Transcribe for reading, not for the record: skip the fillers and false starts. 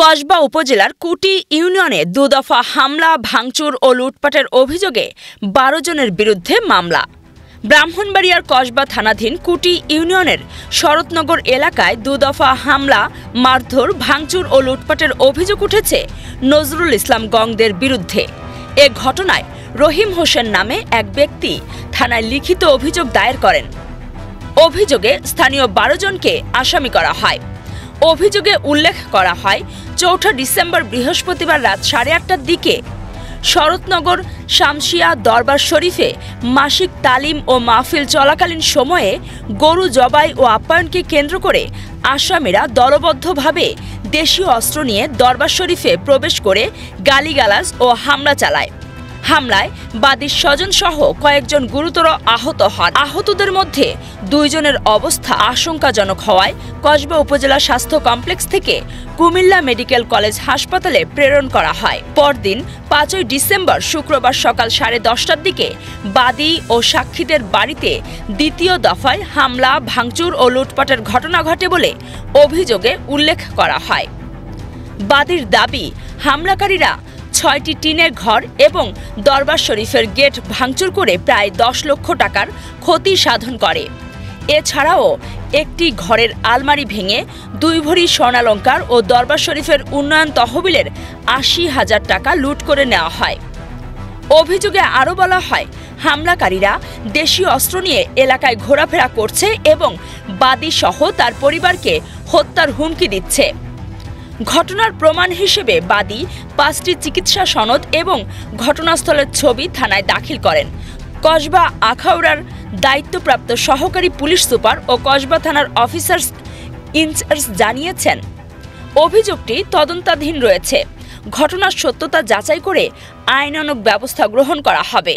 কসবা উপজেলার কুটি ইউনিয়নে দুদফা হামলা, ভাঙচুর ও লুটপাটের অভিযোগে ১২ জনের বিরুদ্ধে মামলা। ব্রাহ্মণবাড়িয়ার কসবা থানাধীন কুটি ইউনিয়নের শরৎনগর এলাকায় দুদফা হামলা, মারধর, ভাঙচুর ও লুটপাটের অভিযোগ উঠেছে নজরুল ইসলাম গংদের বিরুদ্ধে। এ ঘটনায় রহিম হোসেন নামে এক ব্যক্তি থানায় লিখিত অভিযোগ দায়ের করেন। অভিযোগে স্থানীয় ১২ জনকে আসামি করা হয়। অভিযোগে উল্লেখ করা হয়, ৪ ডিসেম্বর বৃহস্পতিবার রাত ৮:৩০টার দিকে শরৎনগর শামসিয়া দরবার শরীফে মাসিক তালিম ও মাহফিল চলাকালীন সময়ে গরু জবাই ও আপ্যায়নকে কেন্দ্র করে আসামিরা দলবদ্ধভাবে দেশীয় অস্ত্র নিয়ে দরবার শরীফে প্রবেশ করে গালিগালাজ ও হামলা চালায়। হামলায় বাদীর স্বজনসহ কয়েকজন গুরুতর আহত হন। আহতদের মধ্যে ২ জনের অবস্থা আশঙ্কাজনক হওয়ায় কসবা উপজেলা স্বাস্থ্য কমপ্লেক্স থেকে কুমিল্লা মেডিকেল কলেজ হাসপাতালে প্রেরণ করা হয়। পরদিন ৫ই ডিসেম্বর শুক্রবার সকাল ১০:৩০টার দিকে বাদী ও সাক্ষীদের বাড়িতে দ্বিতীয় দফায় হামলা, ভাঙচুর ও লুটপাটের ঘটনা ঘটে বলে অভিযোগে উল্লেখ করা হয়। বাদীর দাবি, হামলাকারীরা ৬টি টিনের ঘর এবং দরবার শরীফের গেট ভাঙচুর করে প্রায় ১০ লক্ষ টাকার ক্ষতি সাধন করে। এছাড়াও একটি ঘরের আলমারি ভেঙে ২ ভরি স্বর্ণালংকার ও দরবার শরীফের উন্নয়ন তহবিলের ৮০,০০০ টাকা লুট করে নেওয়া হয়। অভিযোগে আরও বলা হয়, হামলাকারীরা দেশীয় অস্ত্র নিয়ে এলাকায় ঘোরাফেরা করছে এবং বাদী সহ তার পরিবারকে হত্যার হুমকি দিচ্ছে। ঘটনার প্রমাণ হিসেবে বাদী ৫টি চিকিৎসা সনদ এবং ঘটনাস্থলের ছবি থানায় দাখিল করেন। কসবা আখাউড়ার দায়িত্বপ্রাপ্ত সহকারী পুলিশ সুপার ও কসবা থানার অফিসার ইনচার্জ জানিয়েছেন, অভিযোগটি তদন্তাধীন রয়েছে। ঘটনার সত্যতা যাচাই করে আইনানুগ ব্যবস্থা গ্রহণ করা হবে।